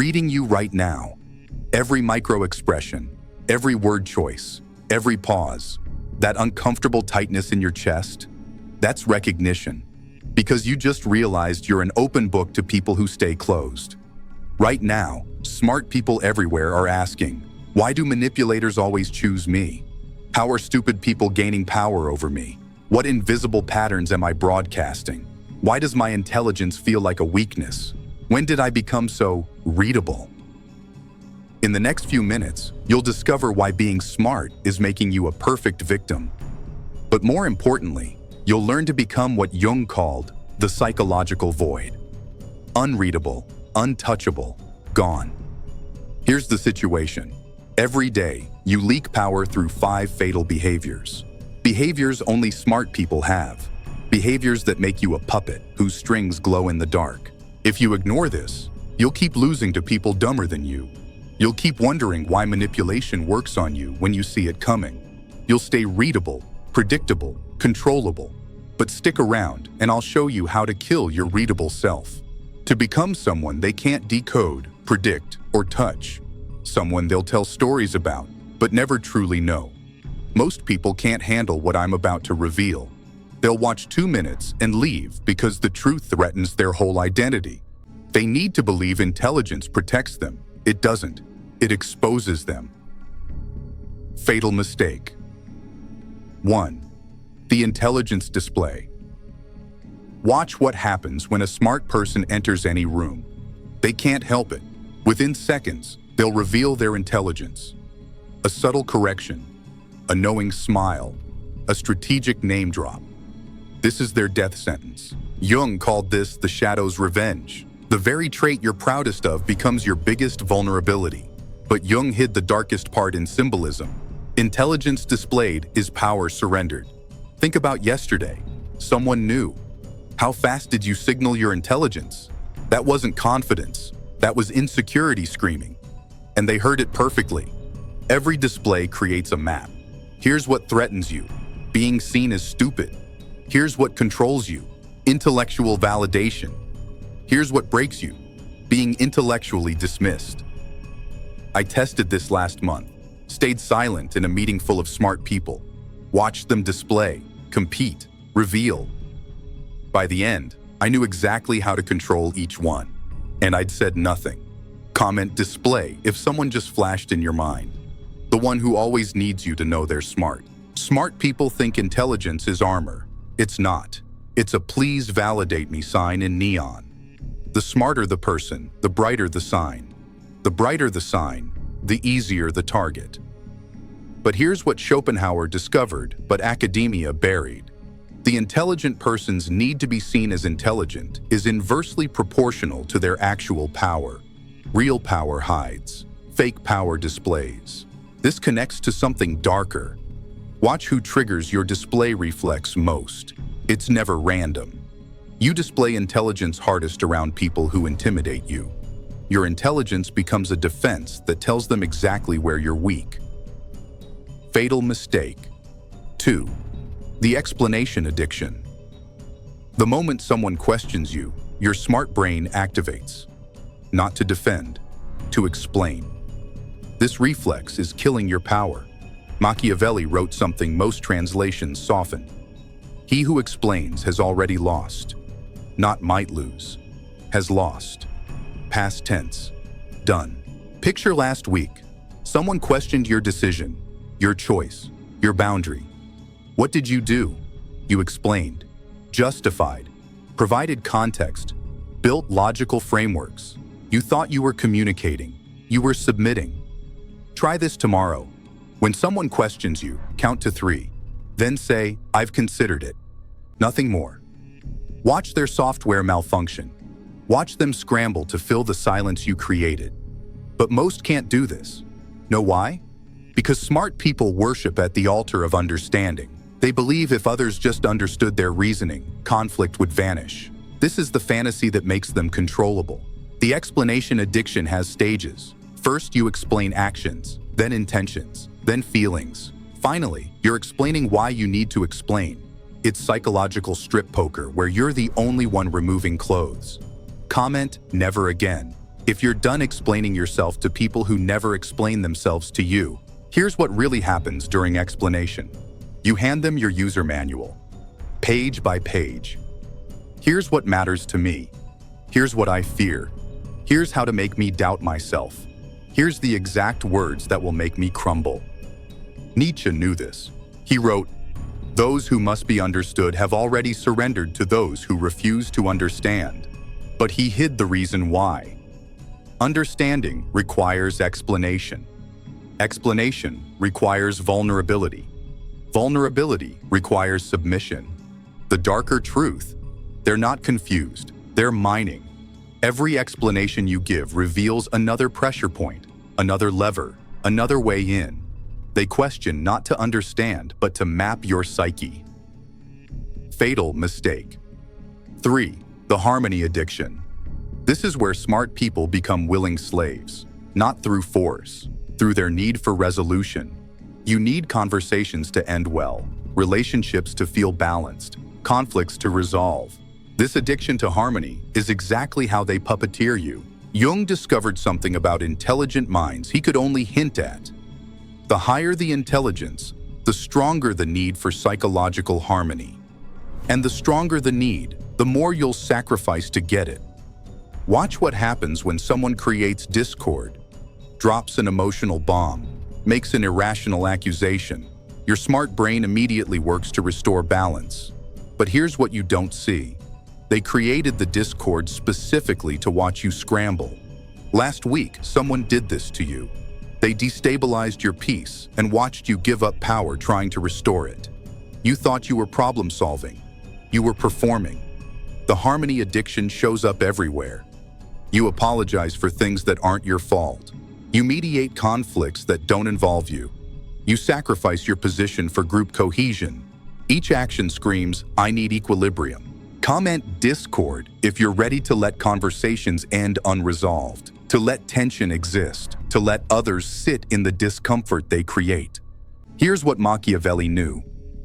reading you right now. Every micro-expression, every word choice, every pause, that uncomfortable tightness in your chest, that's recognition. Because you just realized you're an open book to people who stay closed. Right now, smart people everywhere are asking, why do manipulators always choose me? How are stupid people gaining power over me? What invisible patterns am I broadcasting? Why does my intelligence feel like a weakness? When did I become so readable? In the next few minutes, you'll discover why being smart is making you a perfect victim. But more importantly, you'll learn to become what Jung called the psychological void. Unreadable, untouchable, gone. Here's the situation. Every day, you leak power through 5 fatal behaviors. Behaviors only smart people have. Behaviors that make you a puppet whose strings glow in the dark. If you ignore this, you'll keep losing to people dumber than you. You'll keep wondering why manipulation works on you when you see it coming. You'll stay readable, predictable, controllable. But stick around and I'll show you how to kill your readable self. To become someone they can't decode, predict, or touch. Someone they'll tell stories about, but never truly know. Most people can't handle what I'm about to reveal. They'll watch 2 minutes and leave because the truth threatens their whole identity. They need to believe intelligence protects them. It doesn't. It exposes them. Fatal mistake. 1. The intelligence display. Watch what happens when a smart person enters any room. They can't help it. Within seconds, they'll reveal their intelligence. A subtle correction, a knowing smile, a strategic name drop. This is their death sentence. Jung called this the shadow's revenge. The very trait you're proudest of becomes your biggest vulnerability. But Jung hid the darkest part in symbolism. Intelligence displayed is power surrendered. Think about yesterday. Someone knew. How fast did you signal your intelligence? That wasn't confidence. That was insecurity screaming. And they heard it perfectly. Every display creates a map. Here's what threatens you. Being seen as stupid. Here's what controls you. Intellectual validation. Here's what breaks you. Being intellectually dismissed. I tested this last month. Stayed silent in a meeting full of smart people. Watched them display, compete, reveal. By the end, I knew exactly how to control each one. And I'd said nothing. Comment display if someone just flashed in your mind. The one who always needs you to know they're smart. Smart people think intelligence is armor. It's not. It's a please validate me sign in neon. The smarter the person, the brighter the sign. The brighter the sign, the easier the target. But here's what Schopenhauer discovered, but academia buried. The intelligent person's need to be seen as intelligent is inversely proportional to their actual power. Real power hides. Fake power displays. This connects to something darker. Watch who triggers your display reflex most. It's never random. You display intelligence hardest around people who intimidate you. Your intelligence becomes a defense that tells them exactly where you're weak. Fatal mistake. 2. The explanation addiction. The moment someone questions you, your smart brain activates. Not to defend, to explain. This reflex is killing your power. Machiavelli wrote something most translations soften. He who explains has already lost. Not might lose. Has lost. Past tense. Done. Picture last week. Someone questioned your decision, your choice, your boundary. What did you do? You explained, justified, provided context, built logical frameworks. You thought you were communicating. You were submitting. Try this tomorrow. When someone questions you, count to 3. Then say, I've considered it. Nothing more. Watch their software malfunction. Watch them scramble to fill the silence you created. But most can't do this. Know why? Because smart people worship at the altar of understanding. They believe if others just understood their reasoning, conflict would vanish. This is the fantasy that makes them controllable. The explanation addiction has stages. First, you explain actions, then intentions, then feelings. Finally, you're explaining why you need to explain. It's psychological strip poker where you're the only one removing clothes. Comment never again. If you're done explaining yourself to people who never explain themselves to you, here's what really happens during explanation. You hand them your user manual, page by page. Here's what matters to me. Here's what I fear. Here's how to make me doubt myself. Here's the exact words that will make me crumble. Nietzsche knew this. He wrote, "Those who must be understood have already surrendered to those who refuse to understand." But he hid the reason why. Understanding requires explanation. Explanation requires vulnerability. Vulnerability requires submission. The darker truth, they're not confused, they're mining. Every explanation you give reveals another pressure point, another lever, another way in. They question not to understand, but to map your psyche. Fatal mistake. 3. The harmony addiction. This is where smart people become willing slaves, not through force, through their need for resolution. You need conversations to end well, relationships to feel balanced, conflicts to resolve. This addiction to harmony is exactly how they puppeteer you. Jung discovered something about intelligent minds he could only hint at. The higher the intelligence, the stronger the need for psychological harmony. And the stronger the need, the more you'll sacrifice to get it. Watch what happens when someone creates discord, drops an emotional bomb, makes an irrational accusation. Your smart brain immediately works to restore balance. But here's what you don't see. They created the discord specifically to watch you scramble. Last week, someone did this to you. They destabilized your peace and watched you give up power trying to restore it. You thought you were problem solving. You were performing. The harmony addiction shows up everywhere. You apologize for things that aren't your fault. You mediate conflicts that don't involve you. You sacrifice your position for group cohesion. Each action screams, "I need equilibrium." Comment discord if you're ready to let conversations end unresolved, to let tension exist, to let others sit in the discomfort they create. Here's what Machiavelli knew.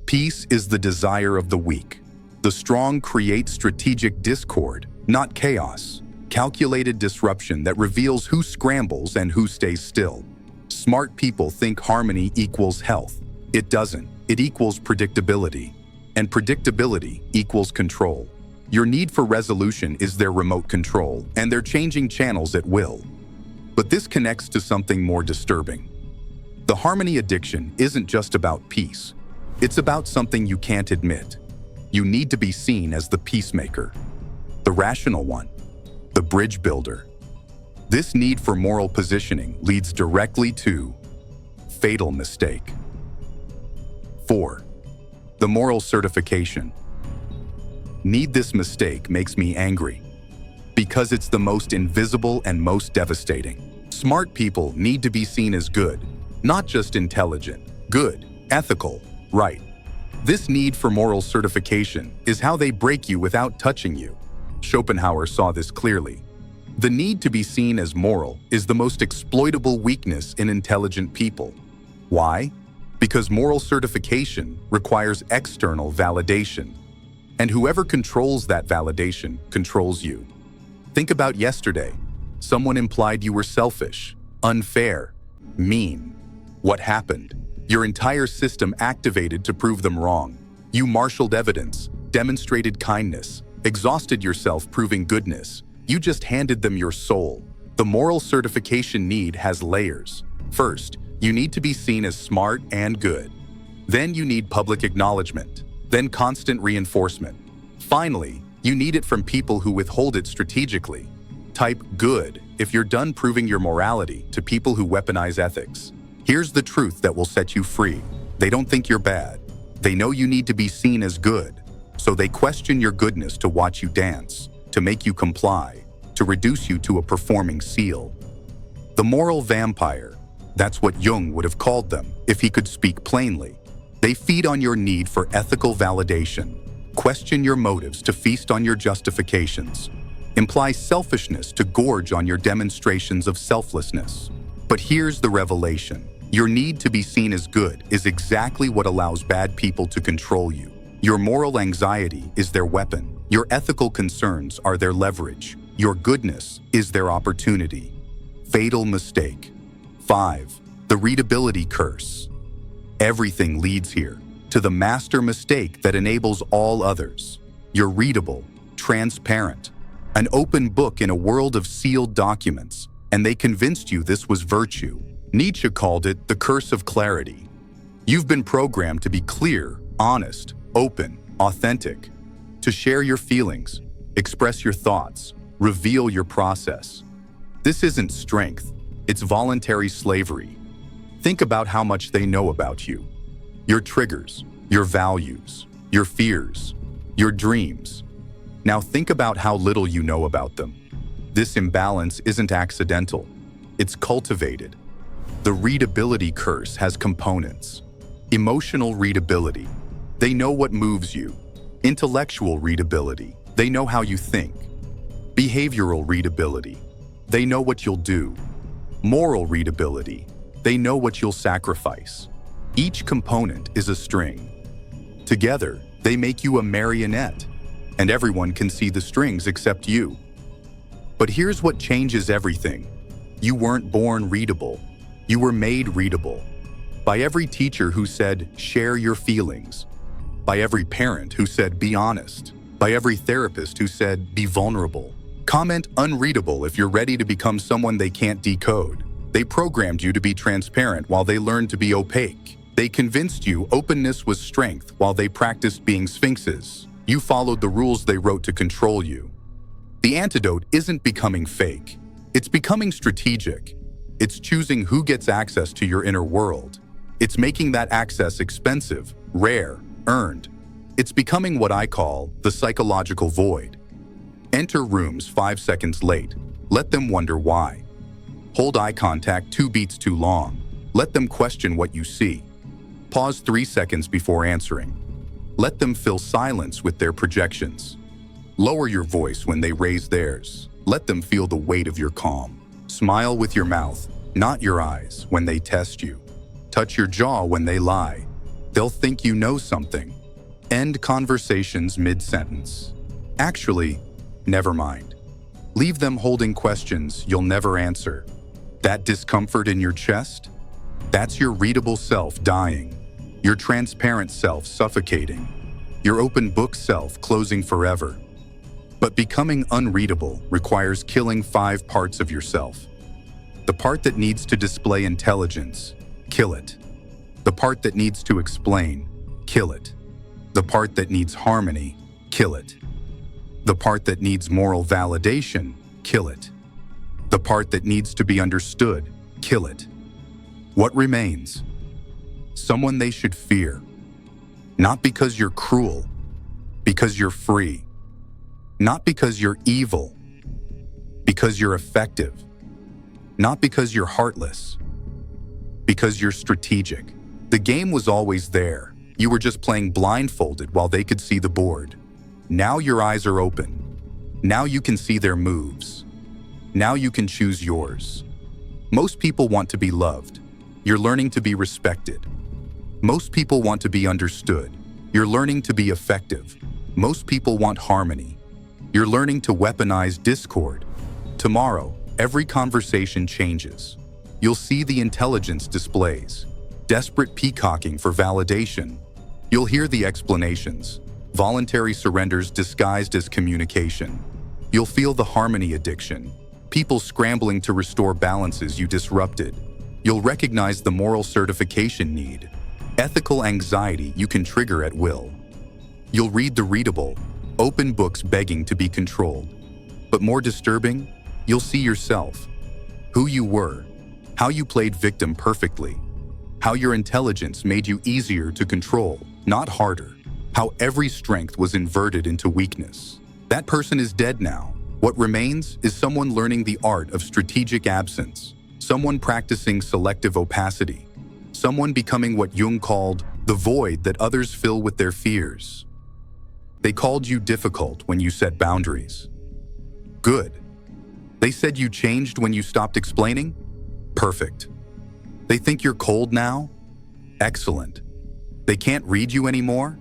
Peace is the desire of the weak. The strong create strategic discord, not chaos. Calculated disruption that reveals who scrambles and who stays still. Smart people think harmony equals health. It doesn't. It equals predictability. And predictability equals control. Your need for resolution is their remote control, and they're changing channels at will. But this connects to something more disturbing. The harmony addiction isn't just about peace. It's about something you can't admit. You need to be seen as the peacemaker, the rational one, the bridge builder. This need for moral positioning leads directly to fatal mistake. 4. The moral certification. Need this mistake makes me angry because it's the most invisible and most devastating. Smart people need to be seen as good, not just intelligent, good, ethical, right. This need for moral certification is how they break you without touching you. Schopenhauer saw this clearly. The need to be seen as moral is the most exploitable weakness in intelligent people. Why? Because moral certification requires external validation. And whoever controls that validation controls you. Think about yesterday. Someone implied you were selfish, unfair, mean. What happened? Your entire system activated to prove them wrong. You marshaled evidence, demonstrated kindness, exhausted yourself proving goodness. You just handed them your soul. The moral certification need has layers. First, you need to be seen as smart and good. Then you need public acknowledgement. Then constant reinforcement. Finally, you need it from people who withhold it strategically. Type good if you're done proving your morality to people who weaponize ethics. Here's the truth that will set you free. They don't think you're bad. They know you need to be seen as good. So they question your goodness to watch you dance, to make you comply, to reduce you to a performing seal. The moral vampire, that's what Jung would have called them if he could speak plainly. They feed on your need for ethical validation, question your motives to feast on your justifications, imply selfishness to gorge on your demonstrations of selflessness. But here's the revelation. Your need to be seen as good is exactly what allows bad people to control you. Your moral anxiety is their weapon. Your ethical concerns are their leverage. Your goodness is their opportunity. Fatal mistake. 5. The readability curse. Everything leads here, to the master mistake that enables all others. You're readable, transparent, an open book in a world of sealed documents, and they convinced you this was virtue. Nietzsche called it the curse of clarity. You've been programmed to be clear, honest, open, authentic, to share your feelings, express your thoughts, reveal your process. This isn't strength, it's voluntary slavery. Think about how much they know about you. Your triggers, your values, your fears, your dreams. Now think about how little you know about them. This imbalance isn't accidental. It's cultivated. The readability curse has components. Emotional readability. They know what moves you. Intellectual readability. They know how you think. Behavioral readability. They know what you'll do. Moral readability. They know what you'll sacrifice. Each component is a string. Together, they make you a marionette, and everyone can see the strings except you. But here's what changes everything. You weren't born readable. You were made readable. By every teacher who said, share your feelings. By every parent who said, be honest. By every therapist who said, be vulnerable. Comment unreadable if you're ready to become someone they can't decode. They programmed you to be transparent while they learned to be opaque. They convinced you openness was strength while they practiced being sphinxes. You followed the rules they wrote to control you. The antidote isn't becoming fake. It's becoming strategic. It's choosing who gets access to your inner world. It's making that access expensive, rare, earned. It's becoming what I call the psychological void. Enter rooms 5 seconds late. Let them wonder why. Hold eye contact 2 beats too long. Let them question what you see. Pause 3 seconds before answering. Let them fill silence with their projections. Lower your voice when they raise theirs. Let them feel the weight of your calm. Smile with your mouth, not your eyes, when they test you. Touch your jaw when they lie. They'll think you know something. End conversations mid-sentence. Actually, never mind. Leave them holding questions you'll never answer. That discomfort in your chest? That's your readable self dying. Your transparent self suffocating. Your open book self closing forever. But becoming unreadable requires killing 5 parts of yourself. The part that needs to display intelligence, kill it. The part that needs to explain, kill it. The part that needs harmony, kill it. The part that needs moral validation, kill it. The part that needs to be understood, kill it. What remains? Someone they should fear. Not because you're cruel, because you're free. Not because you're evil, because you're effective. Not because you're heartless, because you're strategic. The game was always there. You were just playing blindfolded while they could see the board. Now your eyes are open. Now you can see their moves. Now you can choose yours. Most people want to be loved. You're learning to be respected. Most people want to be understood. You're learning to be effective. Most people want harmony. You're learning to weaponize discord. Tomorrow, every conversation changes. You'll see the intelligence displays, desperate peacocking for validation. You'll hear the explanations, voluntary surrenders disguised as communication. You'll feel the harmony addiction, people scrambling to restore balances you disrupted. You'll recognize the moral certification need, ethical anxiety you can trigger at will. You'll read the readable, open books begging to be controlled. But more disturbing, you'll see yourself, who you were, how you played victim perfectly, how your intelligence made you easier to control, not harder, how every strength was inverted into weakness. That person is dead now. What remains is someone learning the art of strategic absence, someone practicing selective opacity, someone becoming what Jung called the void that others fill with their fears. They called you difficult when you set boundaries. Good. They said you changed when you stopped explaining? Perfect. They think you're cold now? Excellent. They can't read you anymore?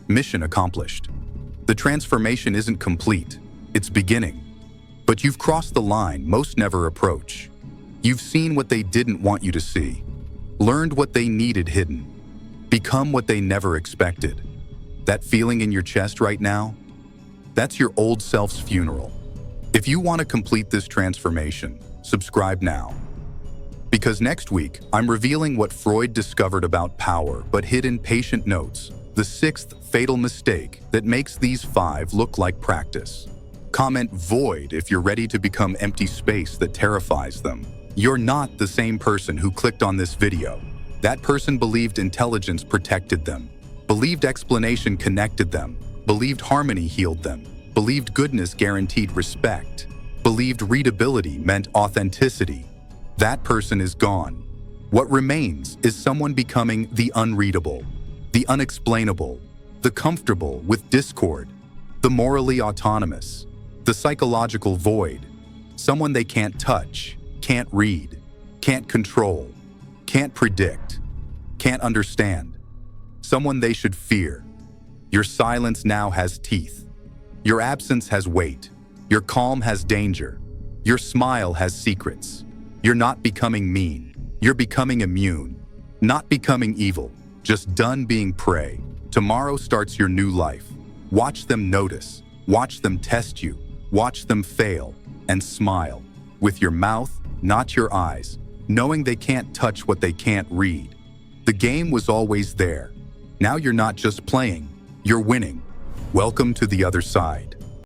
Mission accomplished. The transformation isn't complete. It's beginning. But you've crossed the line most never approach. You've seen what they didn't want you to see, learned what they needed hidden, become what they never expected. That feeling in your chest right now? That's your old self's funeral. If you want to complete this transformation, subscribe now. Because next week, I'm revealing what Freud discovered about power but hid in patient notes, the sixth fatal mistake that makes these 5 look like practice. Comment void if you're ready to become empty space that terrifies them. You're not the same person who clicked on this video. That person believed intelligence protected them, believed explanation connected them, believed harmony healed them, believed goodness guaranteed respect, believed readability meant authenticity. That person is gone. What remains is someone becoming the unreadable, the unexplainable, the comfortable with discord, the morally autonomous, the psychological void, someone they can't touch, can't read, can't control, can't predict, can't understand, someone they should fear. Your silence now has teeth. Your absence has weight. Your calm has danger. Your smile has secrets. You're not becoming mean. You're becoming immune. Not becoming evil, just done being prey. Tomorrow starts your new life. Watch them notice. Watch them test you. Watch them fail. And smile. With your mouth, not your eyes. Knowing they can't touch what they can't read. The game was always there. Now you're not just playing. You're winning. Welcome to the other side.